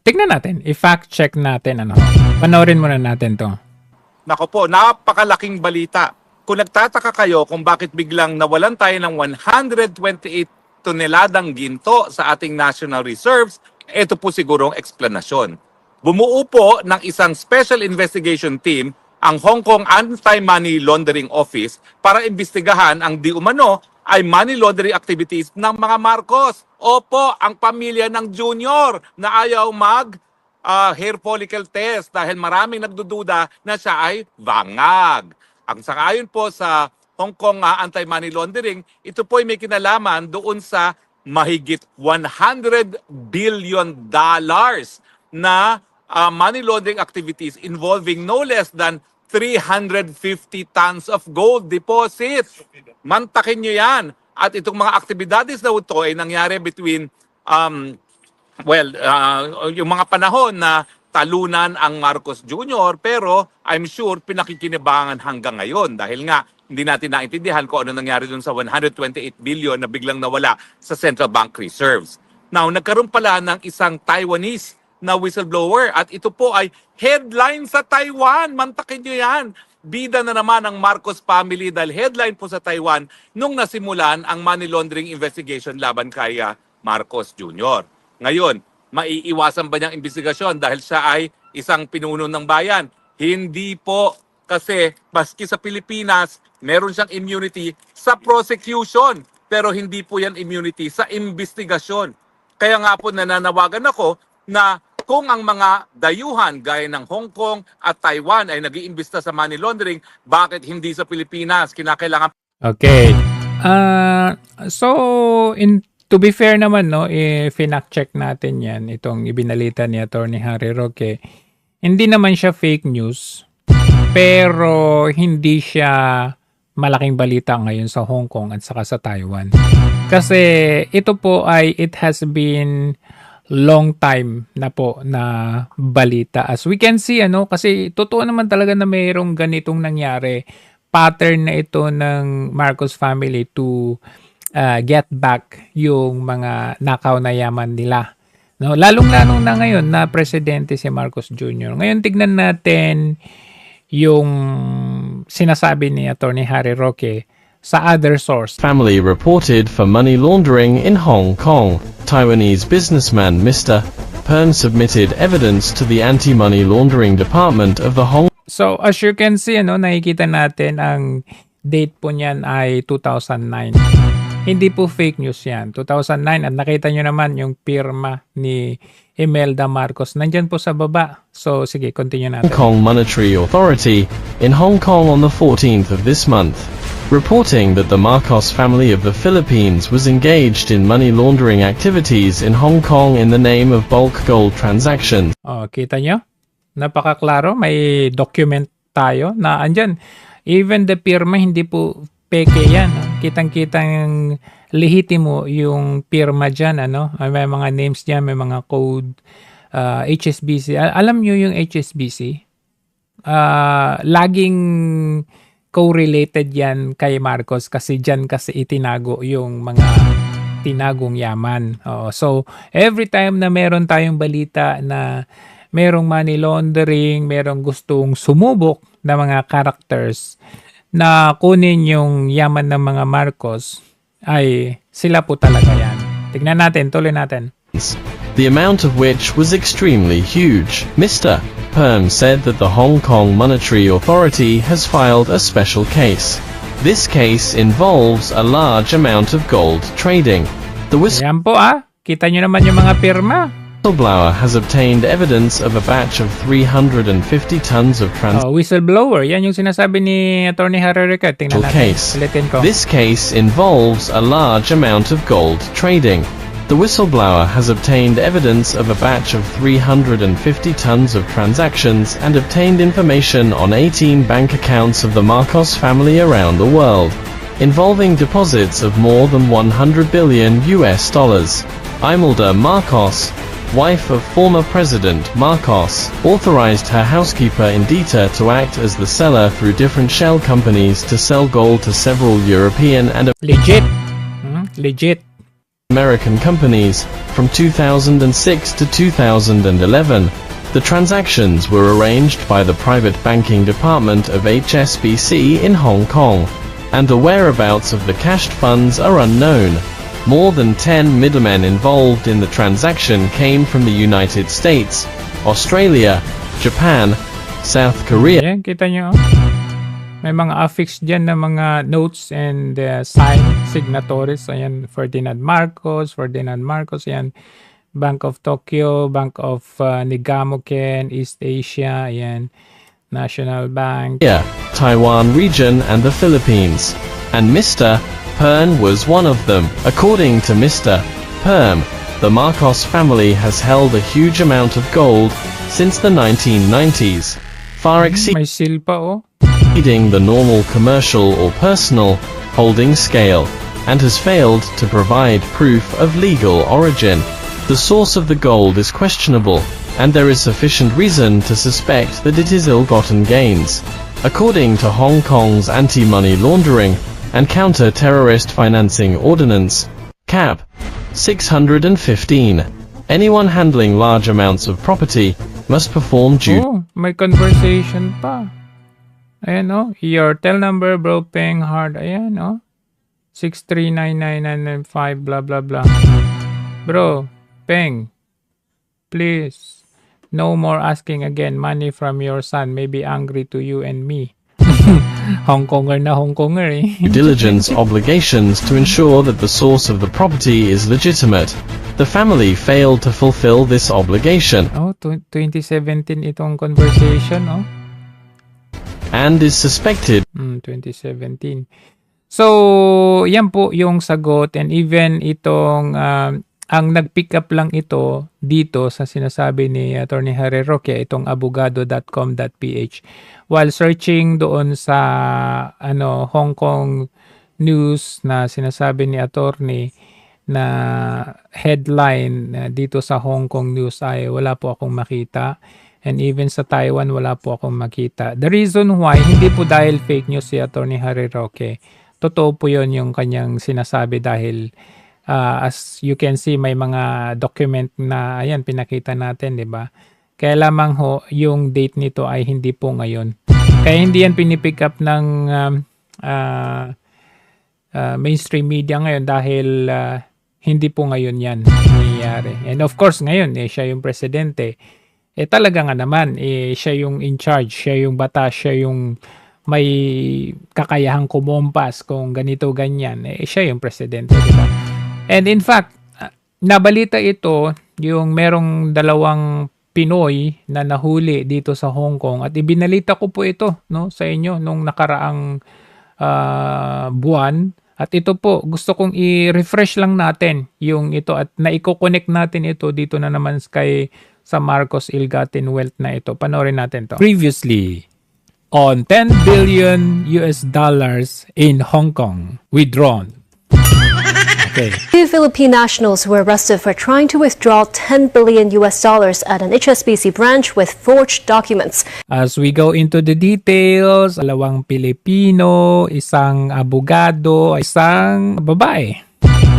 Tignan natin, i-fact check natin ano. Panoorin muna natin 'to. Nako po, napakalaking balita. Kung nagtataka kayo kung bakit biglang nawalan tayo ng 128 toneladang ginto sa ating national reserves, ito po sigurong eksplanasyon. Bumuo po ng isang special investigation team ang Hong Kong Anti-Money Laundering Office para imbestigahan ang di umano ay money laundering activities ng mga Marcos. Opo, ang pamilya ng Junior na ayaw hair follicle test dahil maraming nagdududa na siya ay bangag. Ang sangayon po sa Hong Kong Anti-Money Laundering, ito po ay may kinalaman doon sa mahigit $100 billion na money laundering activities involving no less than 350 tons of gold deposit. Mantakin nyo yan. At itong mga aktibidades na ito ay nangyari between, yung mga panahon na talunan ang Marcos Jr. Pero I'm sure pinakikinabangan hanggang ngayon dahil nga hindi natin naintindihan kung ano nangyari dun sa 128 billion na biglang nawala sa Central Bank Reserves. Now, nagkaroon pala ng isang Taiwanese na whistleblower at ito po ay headline sa Taiwan. Mantakin nyo yan. Bida na naman ang Marcos family dahil headline po sa Taiwan nung nasimulan ang money laundering investigation laban kay Marcos Jr. Ngayon, maiiwasan ba niyang investigasyon dahil siya ay isang pinuno ng bayan? Hindi po, kasi maski sa Pilipinas, meron siyang immunity sa prosecution pero hindi po yan immunity sa investigasyon. Kaya nga po nananawagan ako na kung ang mga dayuhan gaya ng Hong Kong at Taiwan ay nag-iimbesta sa money laundering, bakit hindi sa Pilipinas? Kinakailangan. Okay. To be fair naman, no, i-fact check natin yan, itong ibinalita ni Attorney Harry Roque. Hindi naman siya fake news, pero hindi siya malaking balita ngayon sa Hong Kong at saka sa Taiwan. Kasi ito po ay it has been long time na po na balita. As we can see, kasi totoo naman talaga na mayroong ganitong nangyari. Pattern na ito ng Marcos family to get back yung mga nakaw na yaman nila. No, lalong-lalo na ngayon na presidente si Marcos Jr. Ngayon tignan natin yung sinasabi ni Attorney Harry Roque sa other source. Family reported for money laundering in Hong Kong. Taiwanese businessman Mr. Pern submitted evidence to the Anti-Money Laundering Department of the Hong. So as you can see, nakikita natin ang date po niyan ay 2009. Hindi po fake news yan. 2009 at nakita nyo naman yung pirma ni Imelda Marcos. Nandyan po sa baba. So sige, continue natin. Hong Kong Monetary Authority in Hong Kong on the 14th of this month, reporting that the Marcos family of the Philippines was engaged in money laundering activities in Hong Kong in the name of bulk gold transactions. Kita nyo? Napakaklaro. May document tayo na andyan. Even the pirma, hindi po peke yan. Kitang-kitang lehitimo yung pirma dyan. May mga names dyan, may mga code. HSBC. Alam nyo yung HSBC? Laging correlated yan kay Marcos kasi dyan kasi itinago yung mga tinagong yaman. So, every time na meron tayong balita na merong money laundering, merong gustong sumubok na mga characters na kunin yung yaman ng mga Marcos, ay sila po talaga yan. Tignan natin, tuloy natin. The amount of which was extremely huge. Mr. Pern said that the Hong Kong Monetary Authority has filed a special case. This case involves a large amount of gold trading. The Ayan po kita nyo naman yung mga pirma. whistleblower has obtained evidence of a batch of 350 tons of whistleblower, yan yung sinasabi ni Attorney Harry Roque. Tingnan natin. Ulitin ko. This case involves a large amount of gold trading. The whistleblower has obtained evidence of a batch of 350 tons of transactions and obtained information on 18 bank accounts of the Marcos family around the world, involving deposits of more than $100 billion. Imelda Marcos, wife of former President Marcos, authorized her housekeeper Indita to act as the seller through different shell companies to sell gold to several European and legit. Legit. American companies. From 2006 to 2011, the transactions were arranged by the private banking department of HSBC in Hong Kong, and the whereabouts of the cashed funds are unknown. More than 10 middlemen involved in the transaction came from the United States, Australia, Japan, South Korea. Ayan, kita nyo. May mga affixed dyan na mga notes and signatories. Ayan, Ferdinand Marcos. Ayan, Bank of Tokyo, Bank of Nigamoken, East Asia. Ayan, National Bank. Taiwan region and the Philippines. And Mr. Pern was one of them. According to Mr. Pern, the Marcos family has held a huge amount of gold since the 1990s, far May seal pa, oh. exceeding the normal commercial or personal holding scale, and has failed to provide proof of legal origin. The source of the gold is questionable, and there is sufficient reason to suspect that it is ill-gotten gains. According to Hong Kong's Anti-Money Laundering and Counter-Terrorist Financing Ordinance, Cap. 615, anyone handling large amounts of property must perform due. Oh, may conversation pa. Ayan, oh. Your tel number, bro, paying hard. Ayan, oh. 6399995, blah, blah, blah. Bro, Peng, please, no more asking again money from your son. May be angry to you and me. Hong Konger na Hong Konger, eh. Diligence obligations to ensure that the source of the property is legitimate. The family failed to fulfill this obligation. Oh, 2017 itong conversation, oh. And is suspected 2017. So, yan po yung sagot, and even itong ang nag-pick up lang ito dito sa sinasabi ni Attorney Harry Roque, itong abogado.com.ph, while searching doon sa Hong Kong news na sinasabi ni attorney na headline dito sa Hong Kong news ay wala po akong makita. And even sa Taiwan, wala po akong makita. The reason why, hindi po dahil fake news si Attorney Harry Roque. Totoo po yun yung kanyang sinasabi dahil as you can see, may mga document na, ayan, pinakita natin, di ba? Kaya lamang ho, yung date nito ay hindi po ngayon. Kaya hindi yan pinipick up ng mainstream media ngayon dahil hindi po ngayon yan nangyayari. And of course, ngayon, siya yung presidente. Talaga nga naman, siya yung in charge, siya yung batas, siya yung may kakayahang kumompas kung ganito, ganyan. Siya yung presidente, diba? And in fact, nabalita ito, yung merong 2 Pinoy na nahuli dito sa Hong Kong at ibinalita ko po ito, no, sa inyo nung nakaraang buwan. At ito po, gusto kong i-refresh lang natin yung ito at naiko-connect natin ito dito na naman sa Marcos ill-gotten wealth na ito. Panoorin natin to. Previously, on $10 billion in Hong Kong withdrawn. Okay. 2 Philippine nationals were arrested for trying to withdraw $10 billion at an HSBC branch with forged documents. As we go into the details, 2 Pilipino, isang abogado, isang babae.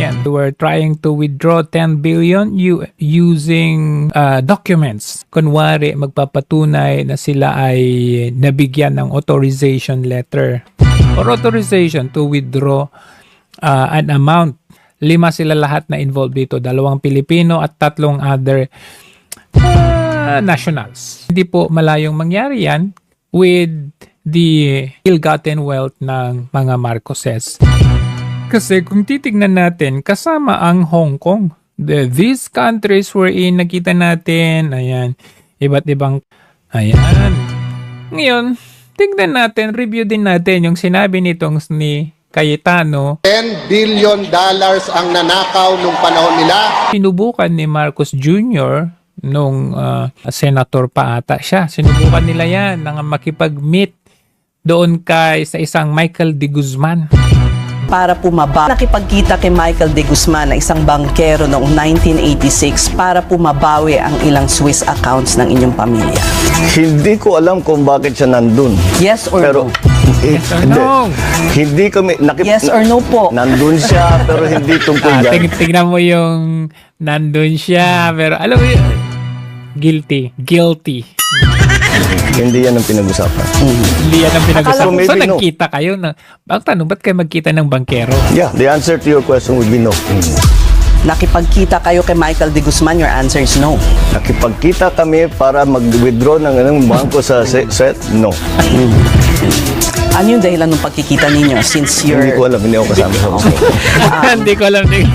Yan, they were trying to withdraw 10 billion using documents. Kunwari, magpapatunay na sila ay nabigyan ng authorization letter or authorization to withdraw an amount. 5 sila lahat na involved dito. 2 Pilipino at 3 other nationals. Hindi po malayong mangyari yan with the ill-gotten wealth ng mga Marcoses. Kasi kung titignan natin, kasama ang Hong Kong. These countries wherein nakita natin, ayan, iba't ibang, ayan. Ngayon, tignan natin, review din natin yung sinabi nitong ni Cayetano. $10 billion ang nanakaw nung panahon nila. Sinubukan ni Marcos Jr. nung senator pa ata siya. Sinubukan nila yan nang makipag-meet doon sa isang Michael de Guzman. Para pumaba. Nakipagkita kay Michael de Guzman na isang bankero noong 1986 para pumabawi ang ilang Swiss accounts ng inyong pamilya. Hindi ko alam kung bakit siya nandun. Yes or Pero no? Yes or no? Hindi kami, Yes or no po? nandun siya, pero hindi tungkol dyan. Tingnan mo yung nandun siya, pero alam mo yun, guilty. Hindi yan ang pinag-usapan. Hindi yan ang pinag-usapan. Akala ko So, maybe no. nagkita kayo na, ang tanong, ba't kayo magkita ng bankero? Yeah, the answer to your question would be no. Nakipagkita kayo kay Michael De Guzman, your answer is no. Nakipagkita kami para mag-withdraw ng bangko sa set? No. Ano yung dahilan ng pagkikita ninyo since Hindi ko you're... alam, hindi ako kasama sa gusto. Hindi ko alam din.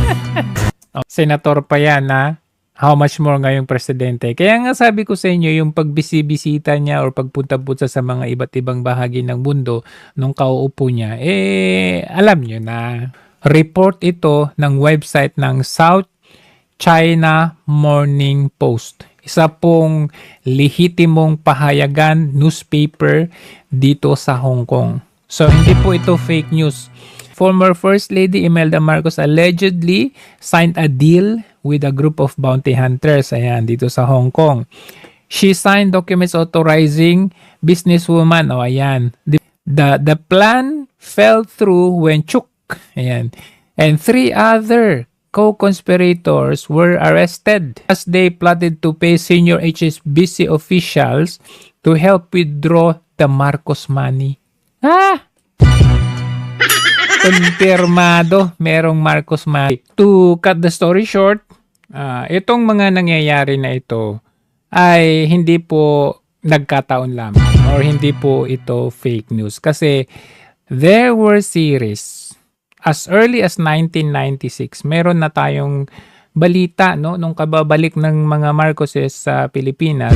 Senator pa yan, ha? How much more ngayong presidente? Kaya nga sabi ko sa inyo, yung pagbisibisita niya or pagpunta-punta sa mga iba't ibang bahagi ng mundo nung kauupo niya, alam nyo na. Report ito ng website ng South China Morning Post. Isa pong lehitimong pahayagan, newspaper dito sa Hong Kong. So, hindi po ito fake news. Former First Lady Imelda Marcos allegedly signed a deal with a group of bounty hunters dito sa Hong Kong. She signed documents authorizing businesswoman. The plan fell through when Chuk and 3 other co-conspirators were arrested as they plotted to pay senior HSBC officials to help withdraw the Marcos money. Konfirmado, merong Marcos money. To cut the story short, itong mga nangyayari na ito ay hindi po nagkataon lamang or hindi po ito fake news kasi there were series. As early as 1996, meron na tayong balita nung kababalik ng mga Marcoses sa Pilipinas.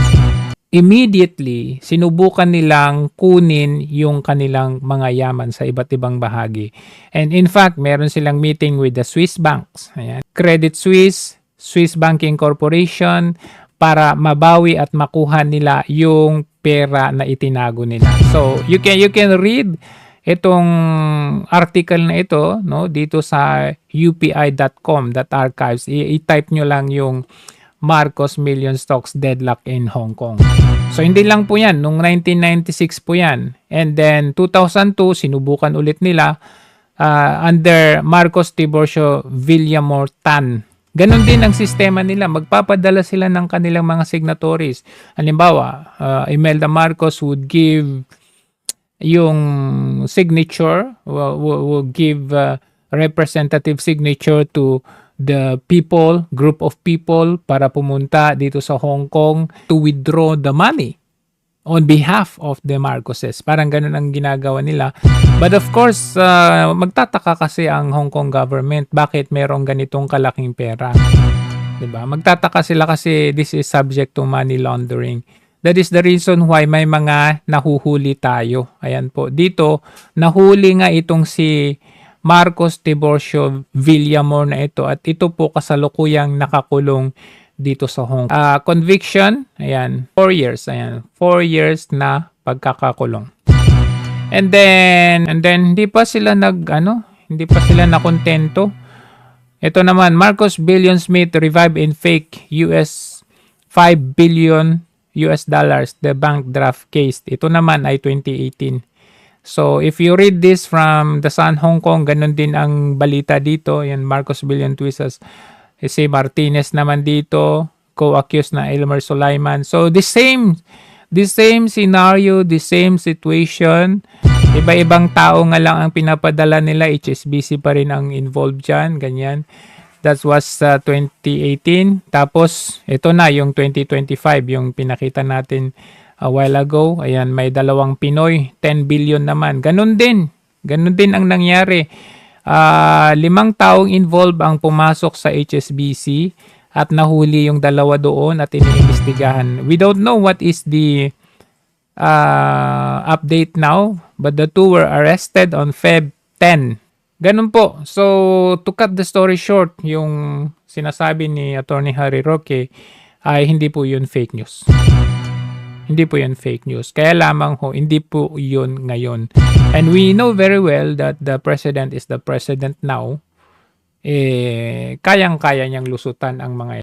Immediately, sinubukan nilang kunin yung kanilang mga yaman sa iba't ibang bahagi. And in fact, meron silang meeting with the Swiss banks. Credit Suisse, Swiss Banking Corporation, para mabawi at makuha nila yung pera na itinago nila. So, you can read itong article na ito dito sa upi.com.archives. I-type nyo lang yung Marcos Million Stocks Deadlock in Hong Kong. So hindi lang po yan, nung 1996 po yan. And then 2002 sinubukan ulit nila under Marcos Tiburcio Villamor Tan. Ganon din ang sistema nila, magpapadala sila ng kanilang mga signatories. Halimbawa, Imelda Marcos would give yung signature, will give representative signature to the people, group of people para pumunta dito sa Hong Kong to withdraw the money on behalf of the Marcoses. Parang ganun ang ginagawa nila. But of course, magtataka kasi ang Hong Kong government bakit merong ganitong kalaking pera. Diba? Magtataka sila kasi this is subject to money laundering. That is the reason why may mga nahuhuli tayo. Ayan po. Dito, nahuli nga itong si Marcos Tiburcio Villamor na ito. At ito po kasalukuyang nakakulong dito sa Hong Kong. Conviction, 4 years. 4 years na pagkakakulong. And then hindi pa sila nakontento. Ito naman, Marcos Billion Smith revived in fake US $5 billion the bank draft case. Ito naman ay 2018. So, if you read this from The Sun Hong Kong, ganun din ang balita dito. Yan, Marcos Billion Twistas. Si Martinez naman dito, co-accused na Elmer Sulaiman. So, the same scenario, the same situation. Iba-ibang tao nga lang ang pinapadala nila. HSBC pa rin ang involved dyan. Ganyan. That was 2018. Tapos, ito na yung 2025, yung pinakita natin a while ago. Ayan, may 2 Pinoy, 10 billion naman. Ganun din ang nangyari. 5 taong involved ang pumasok sa HSBC at nahuli yung 2 doon at iniimbestigahan. We don't know what is the update now, but the 2 were arrested on Feb 10. Ganun po. So, to cut the story short, yung sinasabi ni Attorney Harry Roque ay hindi po yun fake news. Hindi po yun fake news. Kaya lamang hindi po yun ngayon. And we know very well that the president is the president now. Kayang-kaya niyang lusutan ang mga